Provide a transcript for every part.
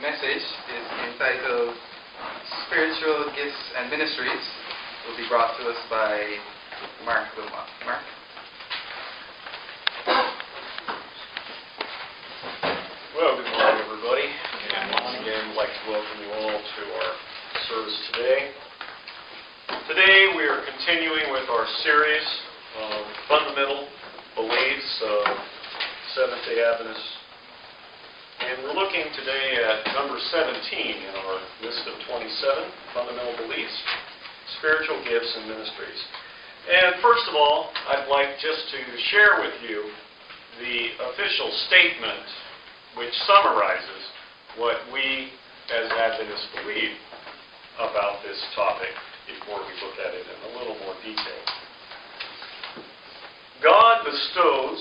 message is entitled Spiritual Gifts and Ministries. It will be brought to us by Mark Wilmot. Mark? Well, good morning, everybody. And once again, I'd like to welcome you all to our service today. Today, we are continuing with our series of fundamental beliefs of Seventh-day Adventists. And we're looking today at number 17 in our list of 27 fundamental beliefs, spiritual gifts and ministries. And first of all, I'd like just to share with you the official statement which summarizes what we as Adventists believe about this topic before we look at it in a little more detail. God bestows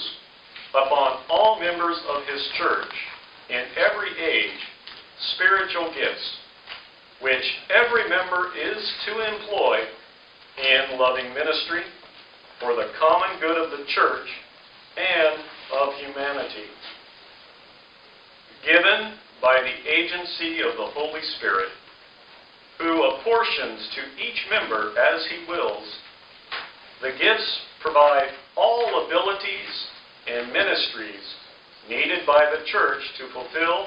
upon all members of His church in every age spiritual gifts, which every member is to employ in loving ministry for the common good of the church and of humanity, given by the agency of the Holy Spirit, who apportions to each member as He wills. The gifts provide all abilities and ministries needed by the church to fulfill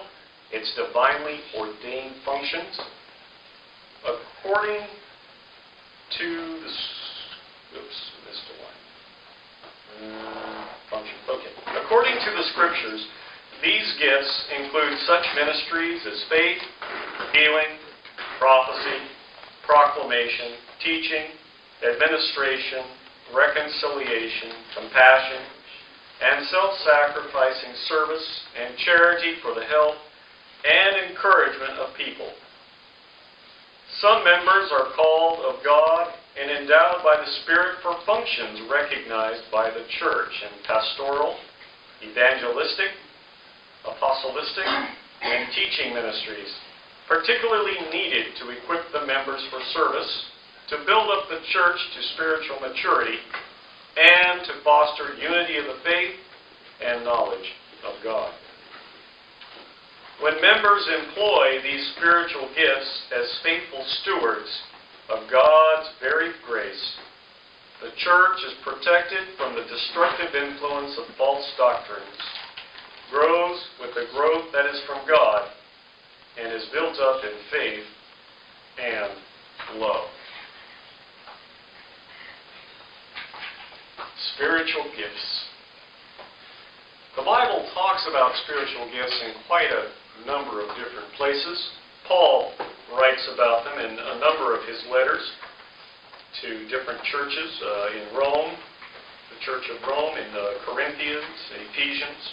its divinely ordained functions according to the According to the Scriptures, these gifts include such ministries as faith, healing, prophecy, proclamation, teaching, administration, reconciliation, compassion, and self-sacrificing service and charity for the health and encouragement of people. Some members are called of God and endowed by the Spirit for functions recognized by the church in pastoral, evangelistic, apostolic, and teaching ministries, particularly needed to equip the members for service, to build up the church to spiritual maturity, and to foster unity of the faith and knowledge of God. When members employ these spiritual gifts as faithful stewards of God's varied grace, the church is protected from the destructive influence of false doctrines, grows with the growth that is from God, and is built up in faith and love. Spiritual gifts. The Bible talks about spiritual gifts in quite a number of different places. Paul writes about them in a number of his letters to different churches in Rome, the Church of Rome, in Corinthians, Ephesians.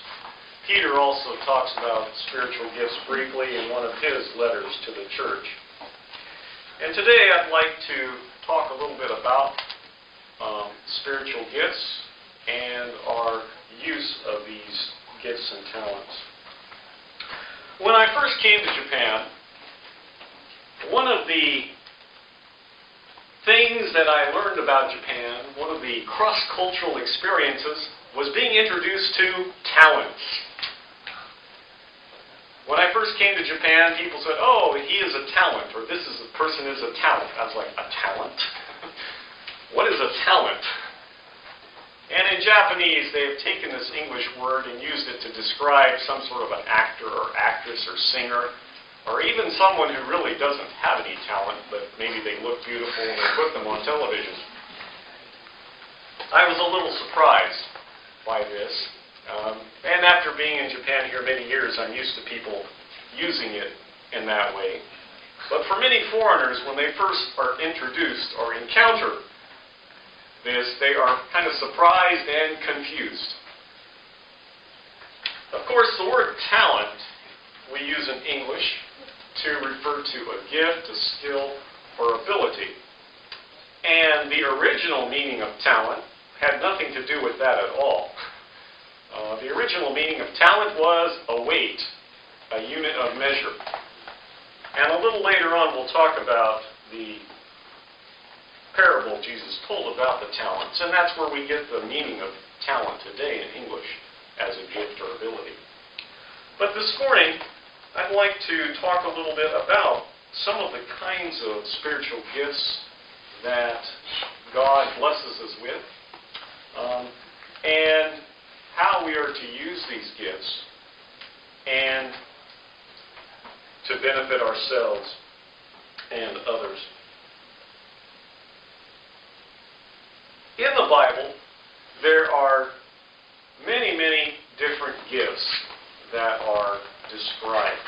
Peter also talks about spiritual gifts briefly in one of his letters to the church. And today I'd like to talk a little bit about spiritual gifts and our use of these gifts and talents. When I first came to Japan, one of the things that I learned about Japan, one of the cross-cultural experiences, was being introduced to talents. When I first came to Japan, people said, "Oh, he is a talent," or "this is a person is a talent." I was like, "A talent? What is a talent?" And in Japanese, they have taken this English word and used it to describe some sort of an actor or actress or singer, or even someone who really doesn't have any talent, but maybe they look beautiful and they put them on television. I was a little surprised by this. And after being in Japan here many years, I'm used to people using it in that way. But for many foreigners, when they first are introduced or encounter this, they are kind of surprised and confused. Of course, the word talent we use in English to refer to a gift, a skill, or ability. And the original meaning of talent had nothing to do with that at all. The original meaning of talent was a weight, a unit of measure. And a little later on we'll talk about the parable Jesus told about the talents, and that's where we get the meaning of talent today in English as a gift or ability. But this morning, I'd like to talk a little bit about some of the kinds of spiritual gifts that God blesses us with, and how we are to use these gifts and to benefit ourselves and others. In the Bible, there are many, many different gifts that are described.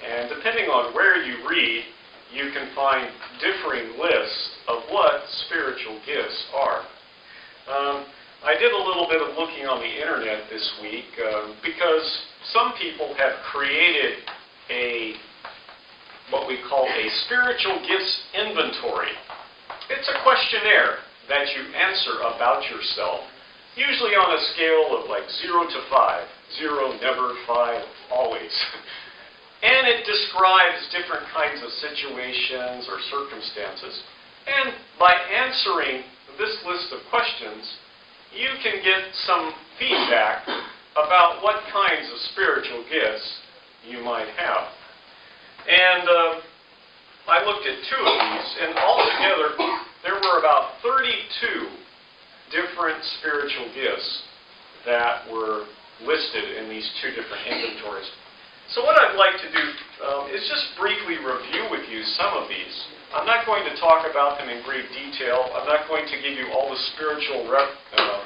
And depending on where you read, you can find differing lists of what spiritual gifts are. I did a little bit of looking on the internet this week because some people have created what we call a spiritual gifts inventory. It's a questionnaire that you answer about yourself, usually on a scale of like 0 to 5. 0, never, 5, always. And it describes different kinds of situations or circumstances. And by answering this list of questions, you can get some feedback about what kinds of spiritual gifts you might have. And I looked at 2 of these, and altogether there were about 32 different spiritual gifts that were listed in these 2 different inventories. So what I'd like to do is just briefly review with you some of these. I'm not going to talk about them in great detail. I'm not going to give you all the spiritual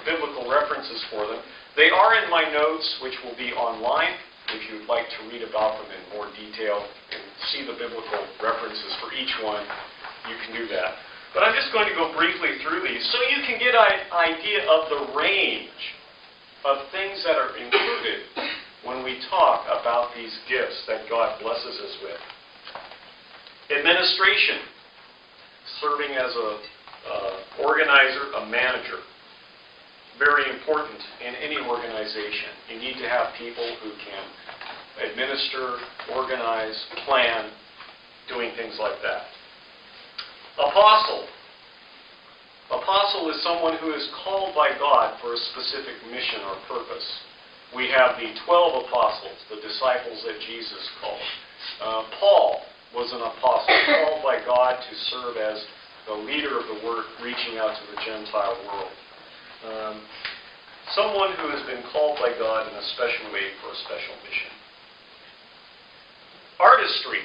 biblical references for them. They are in my notes, which will be online. If you'd like to read about them in more detail and see the biblical references for each one, you can do that. But I'm just going to go briefly through these so you can get an idea of the range of things that are included when we talk about these gifts that God blesses us with. Administration, serving as an organizer, a manager. Very important in any organization. You need to have people who can administer, organize, plan, doing things like that. Apostle. Apostle is someone who is called by God for a specific mission or purpose. We have the 12 apostles, the disciples that Jesus called. Paul was an apostle, called by God to serve as the leader of the work reaching out to the Gentile world. Someone who has been called by God in a special way for a special mission. Artistry,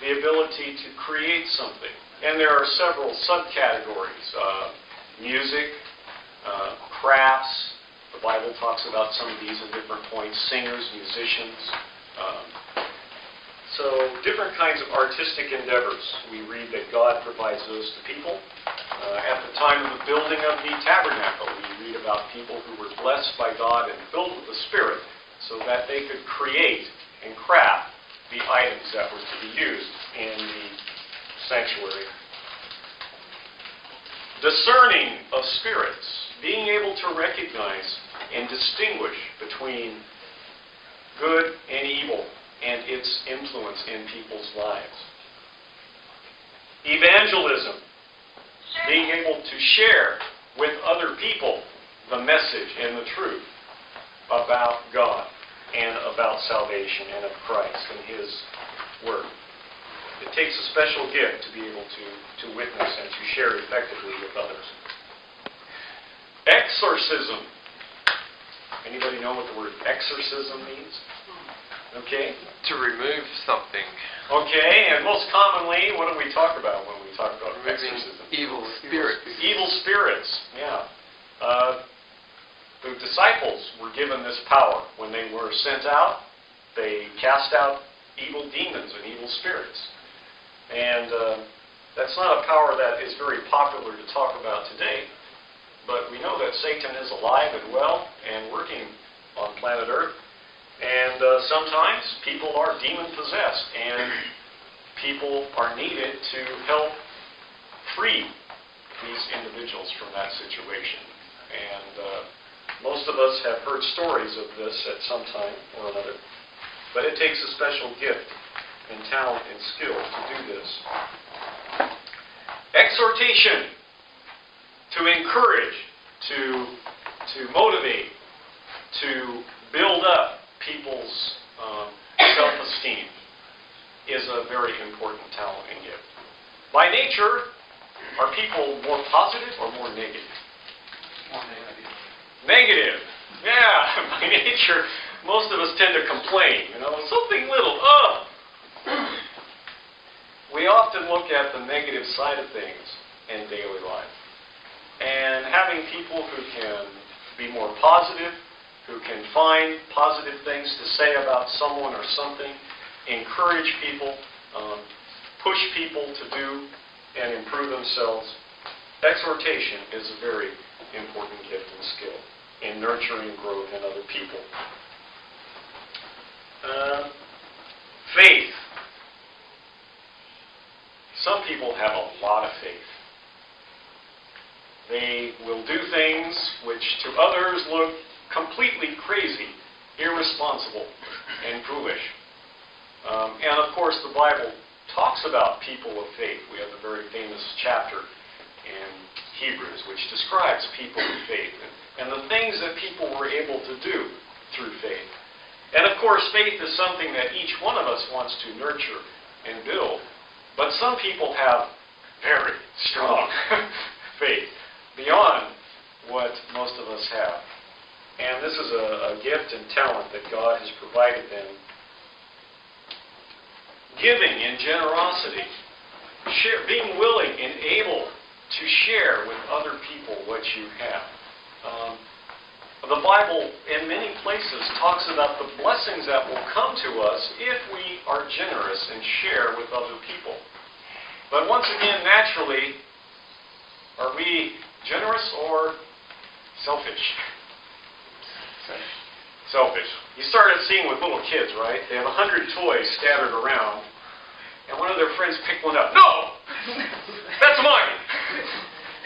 the ability to create something. And there are several subcategories. Music, crafts. The Bible talks about some of these at different points. Singers, musicians. So different kinds of artistic endeavors. We read that God provides those to people. At the time of the building of the tabernacle, we read about people who were blessed by God and filled with the Spirit so that they could create and craft the items that were to be used in the sanctuary. Discerning of spirits, being able to recognize and distinguish between good and evil and its influence in people's lives. Evangelism, being able to share with other people the message and the truth about God and about salvation and of Christ and His work. It takes a special gift to be able to witness and to share effectively with others. Exorcism. Anybody know what the word exorcism means? Okay. To remove something. Okay, and most commonly, what do we talk about when we talk about Removing exorcism? evil spirits. Evil spirits, yeah. The disciples were given this power. When they were sent out, they cast out evil demons and evil spirits. And that's not a power that is very popular to talk about today. But we know that Satan is alive and well and working on planet Earth. And sometimes people are demon-possessed, and people are needed to help free these individuals from that situation. And most of us have heard stories of this at some time or another. But it takes a special gift and talent and skill to do this. Exhortation, to encourage, to motivate, to build up people's is a very important talent and gift. By nature, are people more positive or more negative? More negative. Negative. Yeah, by nature, most of us tend to complain. Something little, We often look at the negative side of things in daily life. And having people who can be more positive, who can find positive things to say about someone or something, encourage people, push people to do and improve themselves. Exhortation is a very important gift and skill in nurturing growth in other people. Faith. Some people have a lot of faith. They will do things which to others look completely crazy, irresponsible, and foolish. And of course, the Bible talks about people of faith. We have a very famous chapter in Hebrews which describes people of faith and the things that people were able to do through faith. And of course, faith is something that each one of us wants to nurture and build. But some people have very strong faith, beyond what most of us have. And this is a gift and talent that God has provided them. Giving in generosity, being willing and able to share with other people what you have. The Bible, in many places, talks about the blessings that will come to us if we are generous and share with other people. But once again, naturally, are we generous or selfish? Selfish. You started seeing with little kids, right? They have 100 toys scattered around, and one of their friends picked one up. No! That's mine!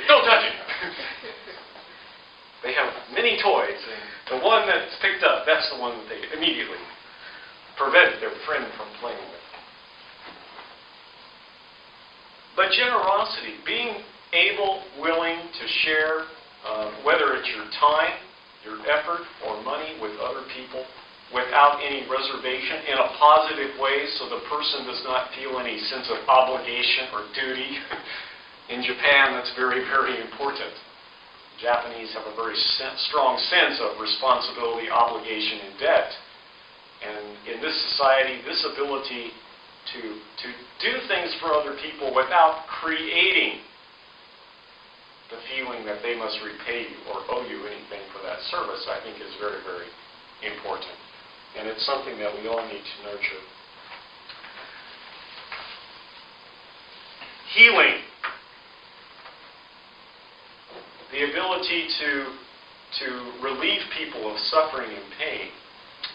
Don't touch it! They have many toys, and the one that's picked up, that's the one that they immediately prevent their friend from playing with. But generosity, being able, willing to share, whether it's your time, your effort, or money with other people, without any reservation, in a positive way, so the person does not feel any sense of obligation or duty. In Japan, that's very, very important. Japanese have a very strong sense of responsibility, obligation, and debt. And in this society, this ability to do things for other people without creating the feeling that they must repay you or owe you anything for that service, I think is very, very important. And it's something that we all need to nurture. Healing. The ability to relieve people of suffering and pain.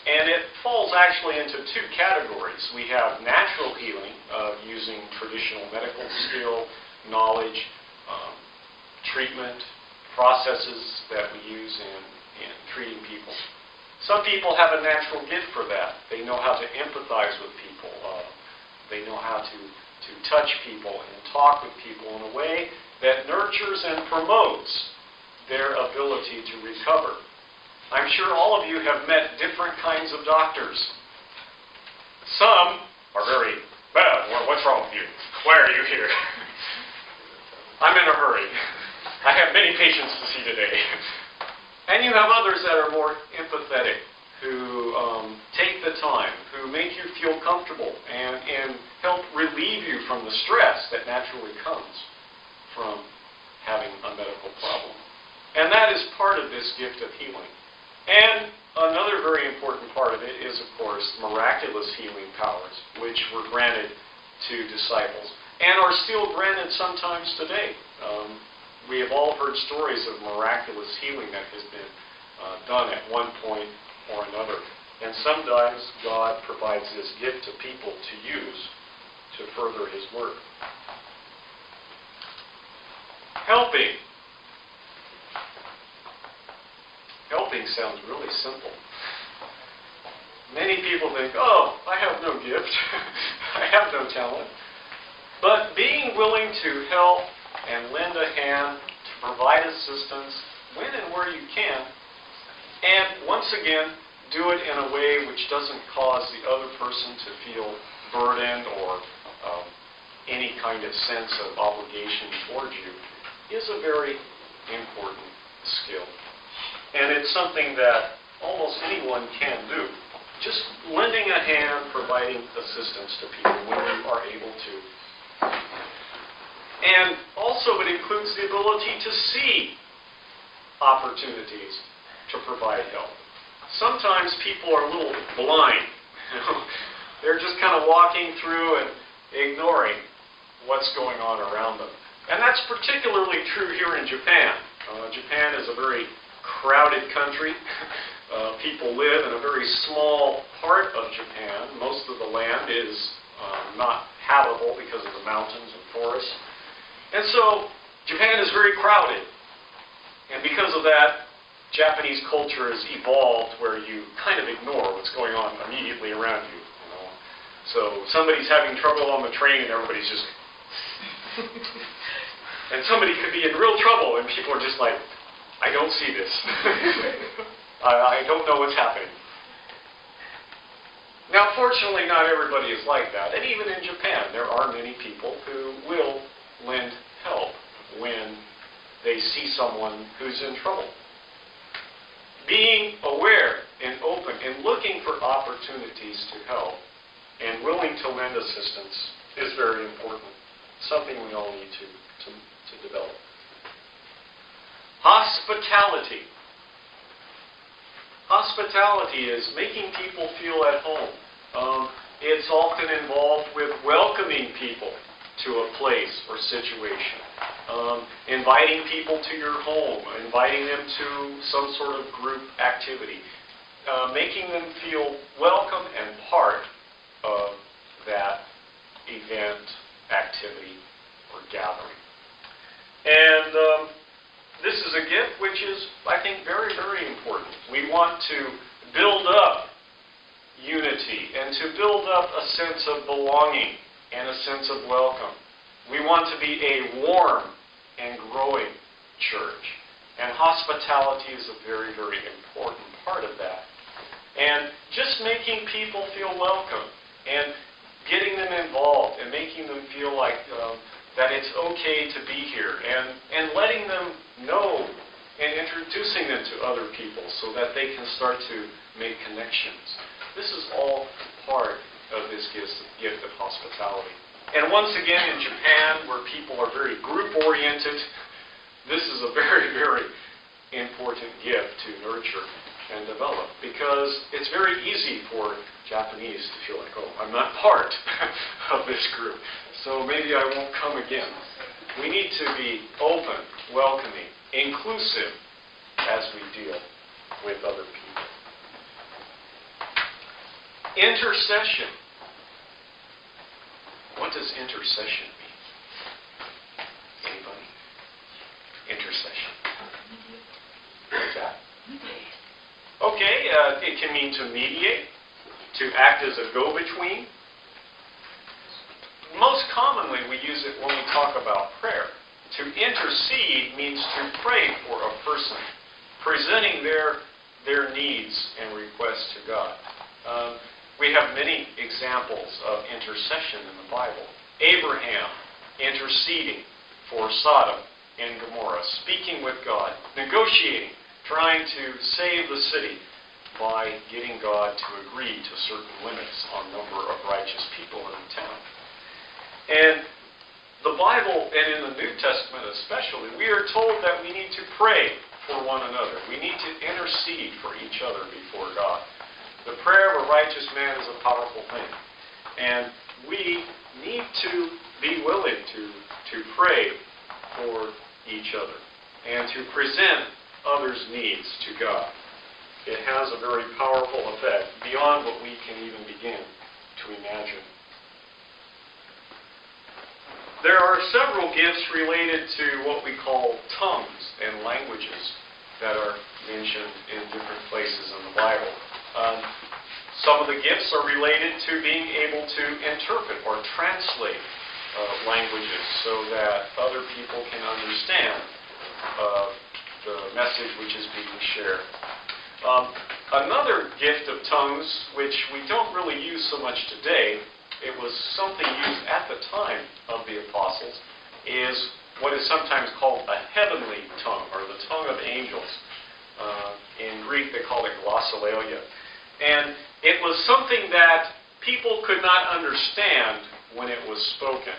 And it falls actually into two categories. We have natural healing, using traditional medical skill, knowledge, treatment, processes that we use in treating people. Some people have a natural gift for that. They know how to empathize with people. They know how to touch people and talk with people in a way that nurtures and promotes their ability to recover. I'm sure all of you have met different kinds of doctors. Some are very, well, what's wrong with you? Why are you here? I'm in a hurry. I have many patients to see today. And you have others that are more empathetic, who take the time, who make you feel comfortable and help relieve you from the stress that naturally comes from having a medical problem. And that is part of this gift of healing. And another very important part of it is, of course, miraculous healing powers, which were granted to disciples and are still granted sometimes today. We have all heard stories of miraculous healing that has been done at one point or another. And sometimes God provides this gift to people to use to further His work. Helping. Helping sounds really simple. Many people think, oh, I have no gift. I have no talent. But being willing to help and lend a hand to provide assistance when and where you can, and once again, do it in a way which doesn't cause the other person to feel burdened or any kind of sense of obligation towards you is a very important skill. And it's something that almost anyone can do. Just lending a hand, providing assistance to people when you are able to. And also it includes the ability to see opportunities to provide help. Sometimes people are a little blind. They're just kind of walking through and ignoring what's going on around them. And that's particularly true here in Japan. Japan is a very crowded country. People live in a very small part of Japan. Most of the land is not habitable because of the mountains and forests. And so Japan is very crowded. And because of that, Japanese culture has evolved where you kind of ignore what's going on immediately around you. So somebody's having trouble on the train and everybody's just... and somebody could be in real trouble and people are just like, I don't see this. I don't know what's happening. Now, fortunately, not everybody is like that. And even in Japan, there are many people who will lend help when they see someone who's in trouble. Being aware and open and looking for opportunities to help and willing to lend assistance is very important. Something we all need to develop. Hospitality. Hospitality is making people feel at home. It's often involved with welcoming people to a place or situation. Inviting people to your home, inviting them to some sort of group activity. Making them feel welcome and part of that event, activity, or gathering. And this is a gift which is, I think, very, very important. We want to build up unity and to build up a sense of belonging and a sense of welcome. We want to be a warm and growing church. And hospitality is a very, very important part of that. And just making people feel welcome and getting them involved and making them feel like that it's okay to be here and letting them know and introducing them to other people so that they can start to make connections. This is all part of this gift of hospitality. And once again, in Japan, where people are very group-oriented, this is a very, very important gift to nurture and develop, because it's very easy for Japanese to feel like, oh, I'm not part of this group, so maybe I won't come again. We need to be open, welcoming, inclusive as we deal with other people. Intercession. What does intercession mean? Anybody? Intercession. What's that? Okay, it can mean to mediate, to act as a go-between. Most commonly, we use it when we talk about prayer. To intercede means to pray for a person, presenting their needs and requests to God. We have many examples of intercession in the Bible. Abraham interceding for Sodom and Gomorrah, speaking with God, negotiating, trying to save the city by getting God to agree to certain limits on number of righteous people in the town. And the Bible, and in the New Testament especially, we are told that we need to pray for one another. We need to intercede for each other before God. The prayer of a righteous man is a powerful thing. And we need to be willing to pray for each other and to present others' needs to God. It has a very powerful effect beyond what we can even begin to imagine. There are several gifts related to what we call tongues and languages that are mentioned in different places in the Bible. Some of the gifts are related to being able to interpret or translate languages so that other people can understand the message which is being shared. Another gift of tongues, which we don't really use so much today, it was something used at the time of the apostles, is what is sometimes called a heavenly tongue, or the tongue of angels. In Greek, they call it glossolalia. And it was something that people could not understand when it was spoken.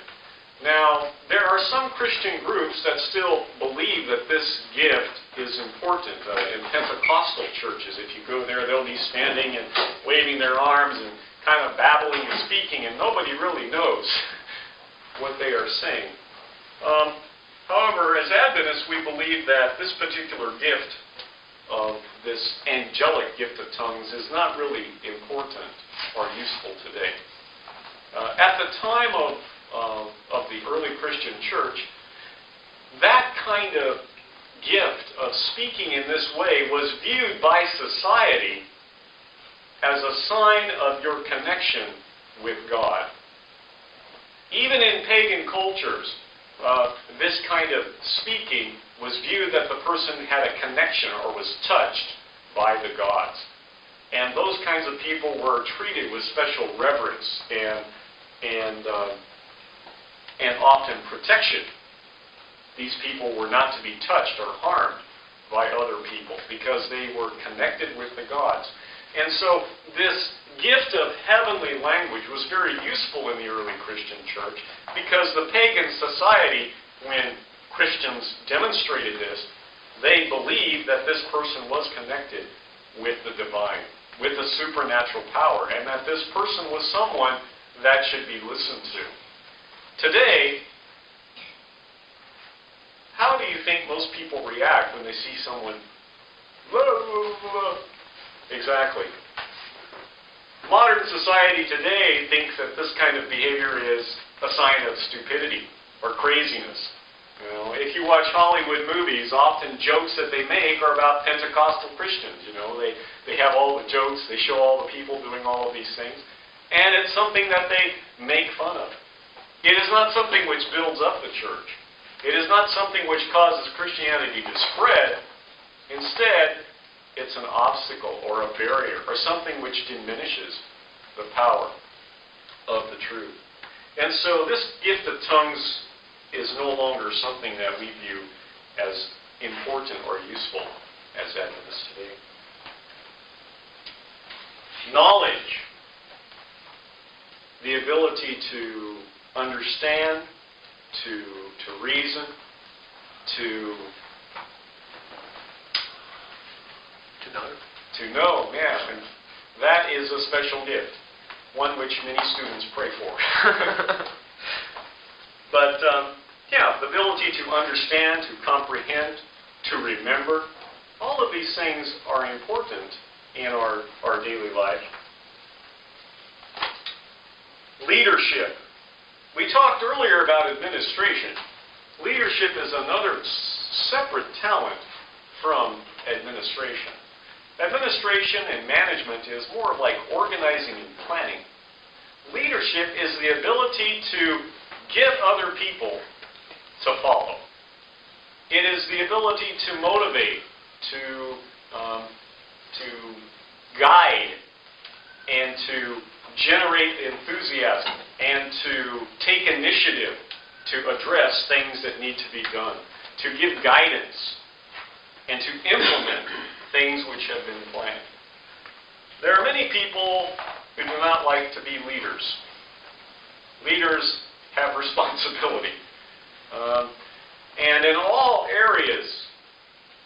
Now, there are some Christian groups that still believe that this gift is important. In Pentecostal churches, if you go there, they'll be standing and waving their arms and kind of babbling and speaking, and nobody really knows what they are saying. However, as Adventists, we believe that this particular gift of this angelic gift of tongues is not really important or useful today. At the time of the early Christian church, that kind of gift of speaking in this way was viewed by society as a sign of your connection with God. Even in pagan cultures, this kind of speaking was viewed that the person had a connection or was touched by the gods. And those kinds of people were treated with special reverence and often protection. These people were not to be touched or harmed by other people because they were connected with the gods. And so this gift of heavenly language was very useful in the early Christian church because the pagan society, when Christians demonstrated this, they believed that this person was connected with the divine, with the supernatural power, and that this person was someone that should be listened to. Today, how do you think most people react when they see someone? Exactly. Modern society today thinks that this kind of behavior is a sign of stupidity or craziness. You know, if you watch Hollywood movies, often jokes that they make are about Pentecostal Christians. You know, they have all the jokes, they show all the people doing all of these things, and it's something that they make fun of. It is not something which builds up the church. It is not something which causes Christianity to spread. Instead, it's an obstacle or a barrier or something which diminishes the power of the truth. And so this gift of tongues is no longer something that we view as important or useful as Adventists today. Knowledge. The ability to understand, to reason, to know, yeah. And that is a special gift, one which many students pray for. But, yeah, the ability to understand, to comprehend, to remember, all of these things are important in our daily life. Leadership. We talked earlier about administration. Leadership is another separate talent from administration. Administration and management is more of like organizing and planning. Leadership is the ability to get other people to follow. It is the ability to motivate, to guide, and to generate enthusiasm, and to take initiative to address things that need to be done, to give guidance, and to implement things which have been planned. There are many people who do not like to be leaders. Leaders have responsibility. And in all areas,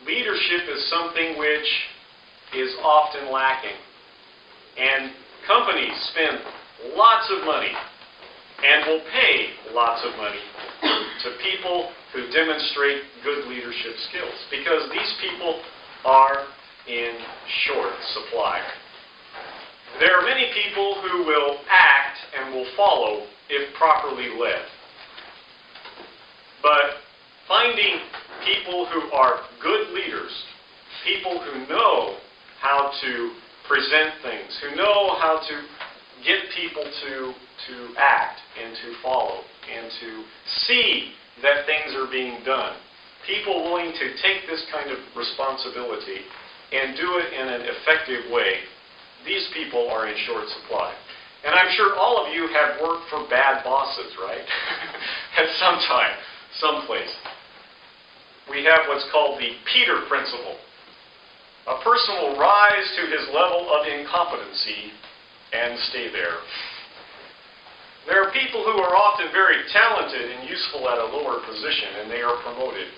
leadership is something which is often lacking. And companies spend lots of money and will pay lots of money to people who demonstrate good leadership skills because these people are in short supply. There are many people who will act and will follow if properly led. But finding people who are good leaders, people who know how to present things, who know how to get people to act and to follow and to see that things are being done. People willing to take this kind of responsibility and do it in an effective way, these people are in short supply. And I'm sure all of you have worked for bad bosses, right? At some time, someplace. We have what's called the Peter principle. A person will rise to his level of incompetency and stay there. There are people who are often very talented and useful at a lower position, and they are promoted.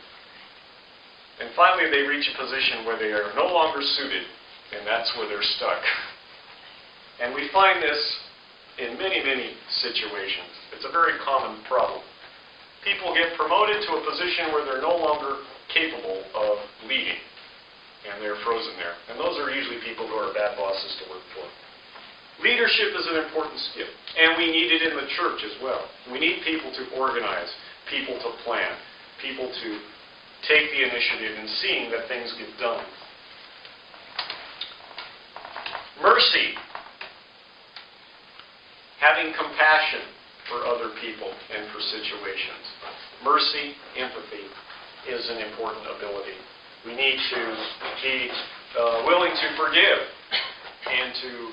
And finally, they reach a position where they are no longer suited, and that's where they're stuck. And we find this in many, many situations. It's a very common problem. People get promoted to a position where they're no longer capable of leading, and they're frozen there. And those are usually people who are bad bosses to work for. Leadership is an important skill, and we need it in the church as well. We need people to organize, people to plan, people to take the initiative in seeing that things get done. Mercy. Having compassion for other people and for situations. Mercy, empathy is an important ability. We need to be willing to forgive and to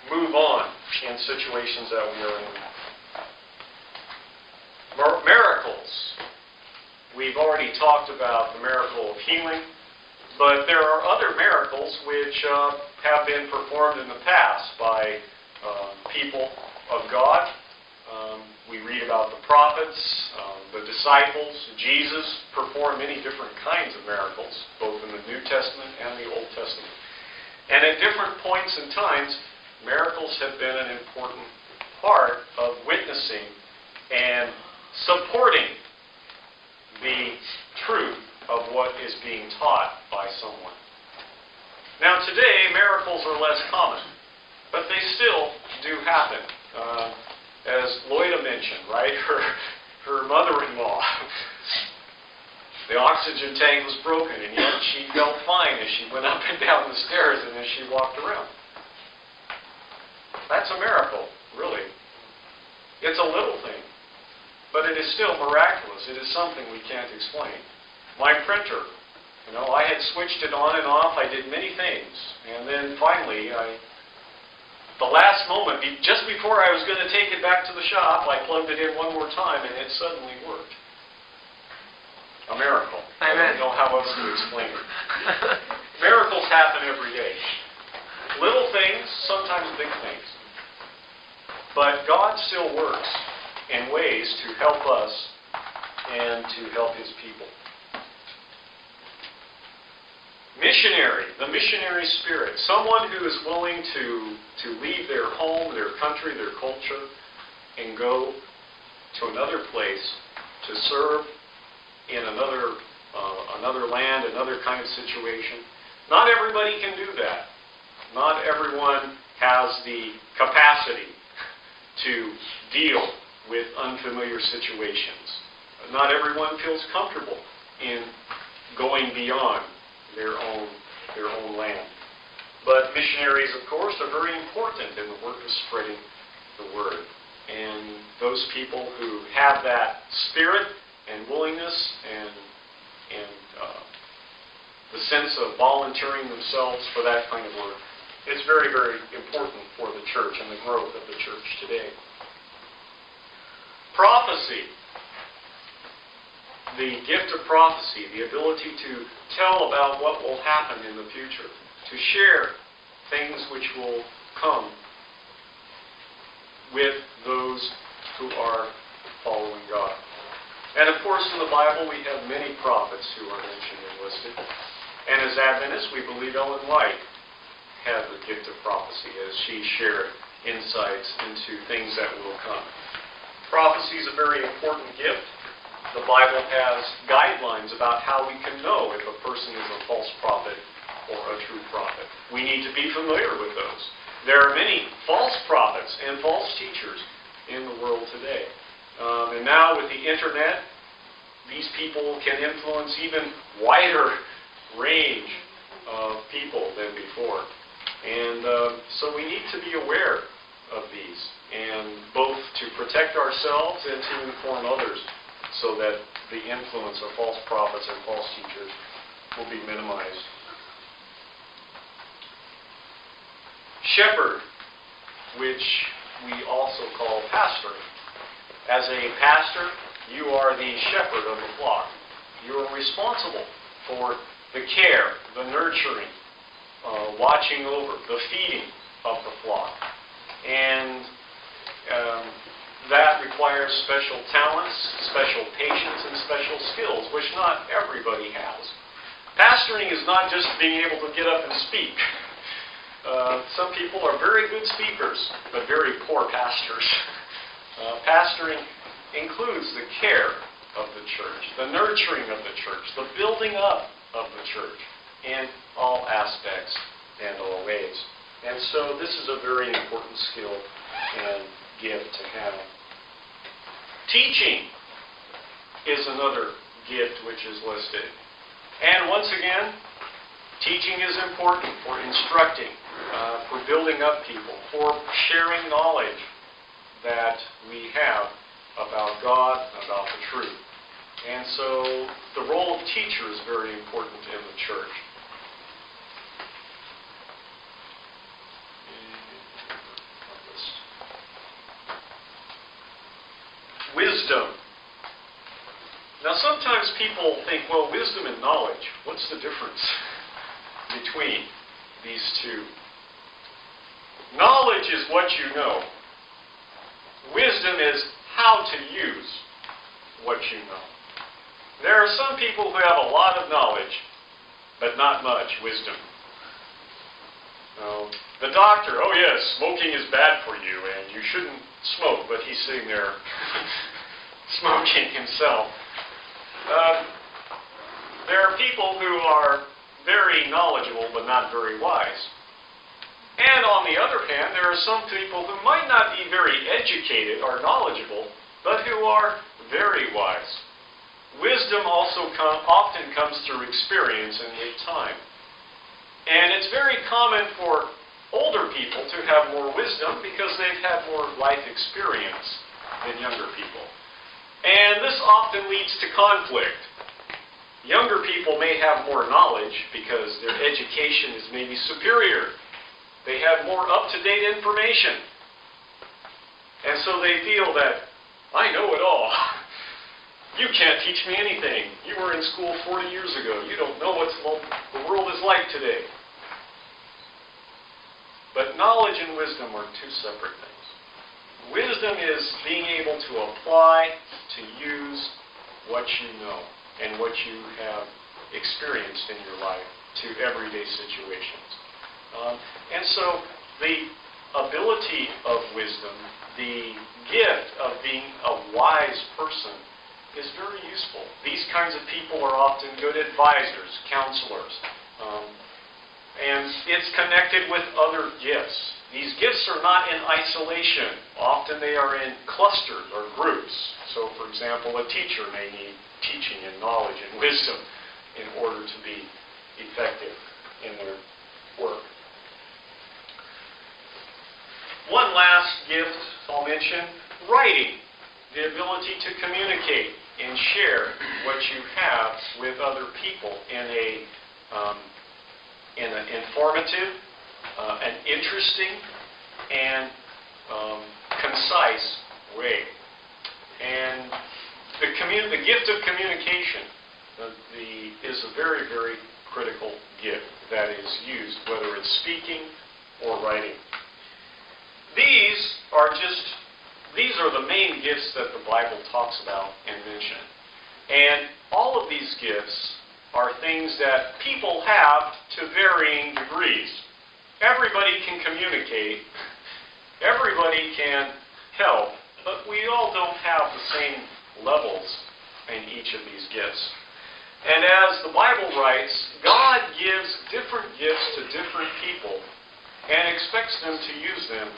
move on in situations that we are in. Miracles. We've already talked about the miracle of healing, but there are other miracles which have been performed in the past by people of God. We read about the prophets, the disciples. Jesus performed many different kinds of miracles, both in the New Testament and the Old Testament. And at different points in times, miracles have been an important part of witnessing and supporting the truth of what is being taught by someone. Now today, miracles are less common, but they still do happen. As Loida mentioned, right, her mother-in-law, the oxygen tank was broken, and yet she felt fine as she went up and down the stairs and as she walked around. That's a miracle, really. It's a little thing, but it is still miraculous. It is something we can't explain. My printer, I had switched it on and off. I did many things, and then finally, the last moment, just before I was going to take it back to the shop, I plugged it in one more time, and it suddenly worked. A miracle. Amen. I don't know how else to explain it. Miracles happen every day. Little things, sometimes big things. But God still works in ways to help us and to help His people. Missionary, the missionary spirit. Someone who is willing to leave their home, their country, their culture, and go to another place to serve in another land, another kind of situation. Not everybody can do that. Not everyone has the capacity to deal with unfamiliar situations. Not everyone feels comfortable in going beyond their own land. But missionaries, of course, are very important in the work of spreading the word. And those people who have that spirit and willingness and the sense of volunteering themselves for that kind of work, it's very, very important for the church and the growth of the church today. Prophecy. The gift of prophecy, the ability to tell about what will happen in the future, to share things which will come with those who are following God. And of course, in the Bible, we have many prophets who are mentioned and listed. And as Adventists, we believe Ellen White had the gift of prophecy as she shared insights into things that will come. Prophecy is a very important gift. The Bible has guidelines about how we can know if a person is a false prophet or a true prophet. We need to be familiar with those. There are many false prophets and false teachers in the world today. And now with the internet, these people can influence even wider range of people than before. And so we need to be aware of these, and both to protect ourselves and to inform others, so that the influence of false prophets and false teachers will be minimized. shepherd, which we also call pastor. As a pastor, you are the shepherd of the flock. You are responsible for the care, the nurturing, watching over, the feeding of the flock. And that requires special talents, special patience, and special skills, which not everybody has. Pastoring is not just being able to get up and speak. Some people are very good speakers, but very poor pastors. Pastoring includes the care of the church, the nurturing of the church, the building up of the church in all aspects and all ways. And so this is a very important skill and gift to have. Teaching is another gift which is listed. And once again, teaching is important for instructing, for building up people, for sharing knowledge that we have about God, about the truth. And so the role of teacher is very important in the church. Wisdom. Now sometimes people think, well, wisdom and knowledge, what's the difference between these two? Knowledge is what you know. Wisdom is how to use what you know. There are some people who have a lot of knowledge, but not much wisdom. The doctor, oh yes, smoking is bad for you, and you shouldn't smoke, but he's sitting there smoking himself. There are people who are very knowledgeable, but not very wise. And on the other hand, there are some people who might not be very educated or knowledgeable, but who are very wise. Wisdom also often comes through experience and with time. And it's very common for older people to have more wisdom because they've had more life experience than younger people. And this often leads to conflict. Younger people may have more knowledge because their education is maybe superior. They have more up-to-date information. And so they feel that, I know it all. You can't teach me anything. You were in school 40 years ago. You don't know what the world is like today. But knowledge and wisdom are two separate things. Wisdom is being able to apply, to use what you know and what you have experienced in your life to everyday situations. And so the ability of wisdom, the gift of being a wise person is very useful. These kinds of people are often good advisors, counselors. And it's connected with other gifts. These gifts are not in isolation. Often they are in clusters or groups. So, for example, a teacher may need teaching and knowledge and wisdom in order to be effective in their work. One last gift I'll mention, writing. The ability to communicate and share what you have with other people in an informative, an interesting, and concise way. And the gift of communication is a very, very critical gift that is used, whether it's speaking or writing. These are the main gifts that the Bible talks about and mentions. And all of these gifts are things that people have to varying degrees. Everybody can communicate, everybody can help, but we all don't have the same levels in each of these gifts. And as the Bible writes, God gives different gifts to different people and expects them to use them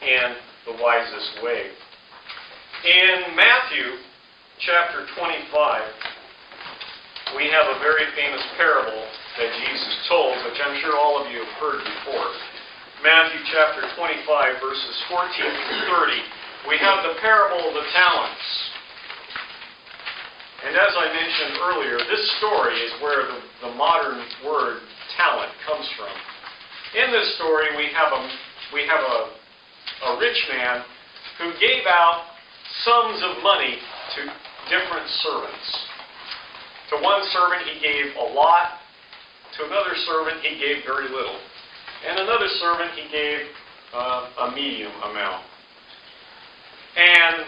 in the wisest way. In Matthew chapter 25, we have a very famous parable that Jesus told, which I'm sure all of you have heard before. Matthew chapter 25, verses 14 through 30. We have the parable of the talents. And as I mentioned earlier, this story is where the modern word talent comes from. In this story, we have a rich man who gave out sums of money to different servants. To one servant he gave a lot, to another servant he gave very little, and another servant he gave a medium amount. And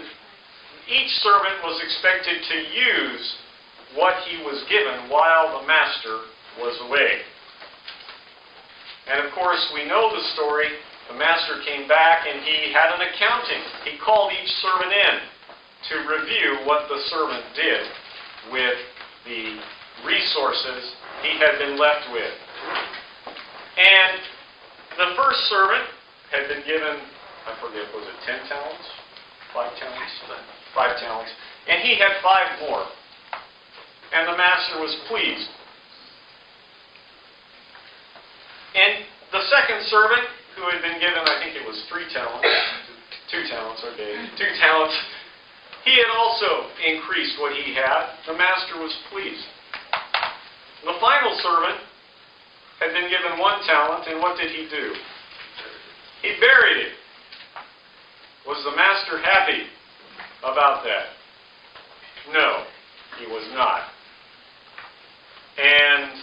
each servant was expected to use what he was given while the master was away. And of course, we know the story. The master came back and he had an accounting. He called each servant in to review what the servant did with the resources he had been left with. And the first servant had been given, I forget, was it 10 talents? 5 talents? 5 talents. And he had 5 more. And the master was pleased. And the second servant, who had been given, I think it was 3 talents, 2 talents, okay, 2 talents, he had also increased what he had. The master was pleased. The final servant had been given 1 talent, and what did he do? He buried it. Was the master happy about that? No, he was not. And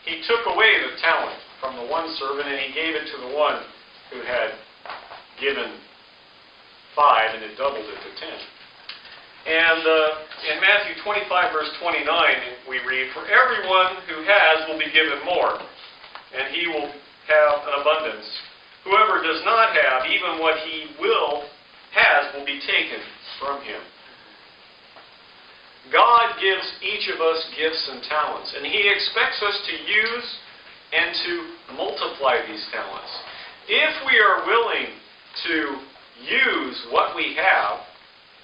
he took away the talent from the one servant, and he gave it to the one who had given 5, and it doubled it to 10. And in Matthew 25, verse 29, we read, "For everyone who has will be given more, and he will have an abundance. Whoever does not have, even what he has will be taken from him." God gives each of us gifts and talents, and He expects us to use and to multiply these talents. If we are willing to use what we have,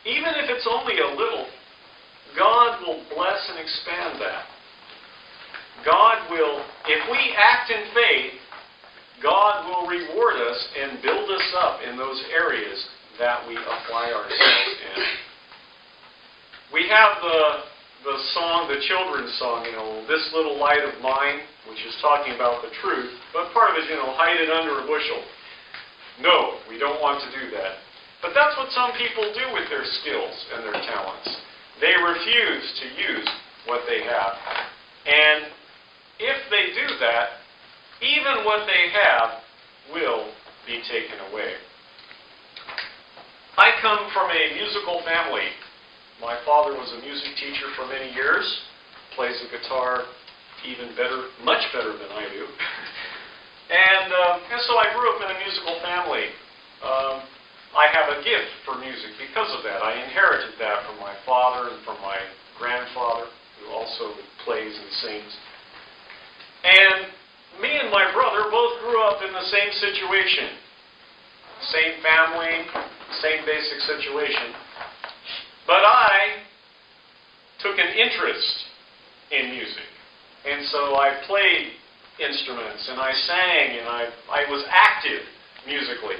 even if it's only a little, God will bless and expand that. God will, if we act in faith, God will reward us and build us up in those areas that we apply ourselves in. We have the song, the children's song, "This Little Light of Mine," which is talking about the truth, but part of it, hide it under a bushel. No, we don't want to do that. But that's what some people do with their skills and their talents. They refuse to use what they have. And if they do that, even what they have will be taken away. I come from a musical family. My father was a music teacher for many years, plays the guitar even better, much better than I do. And so I grew up in a musical family. I have a gift for music because of that. I inherited that from my father and from my grandfather, who also plays and sings. And me and my brother both grew up in the same situation. Same family, same basic situation. But I took an interest in music. And so I played instruments, and I sang, and I was active musically.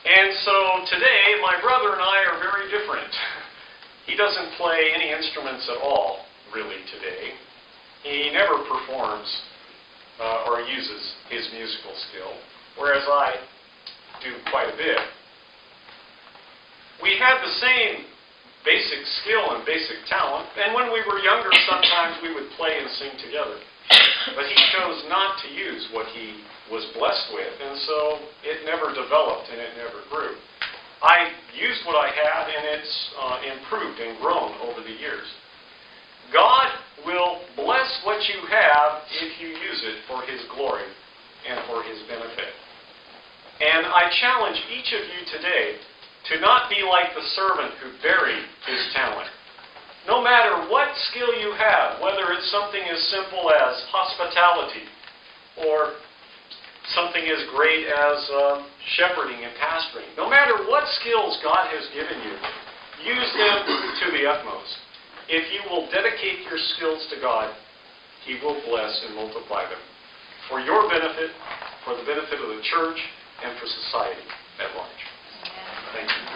And so today, my brother and I are very different. He doesn't play any instruments at all, really, today. He never performs or uses his musical skill, whereas I do quite a bit. We had the same basic skill and basic talent, and when we were younger, sometimes we would play and sing together. But he chose not to use what he was blessed with, and so it never developed and it never grew. I used what I had, and it's improved and grown over the years. God will bless what you have if you use it for His glory and for His benefit. And I challenge each of you today to not be like the servant who buried his talent. No matter what skill you have, whether it's something as simple as hospitality or something as great as shepherding and pastoring, no matter what skills God has given you, use them to the utmost. If you will dedicate your skills to God, He will bless and multiply them for your benefit, for the benefit of the church, and for society at large. Thank you.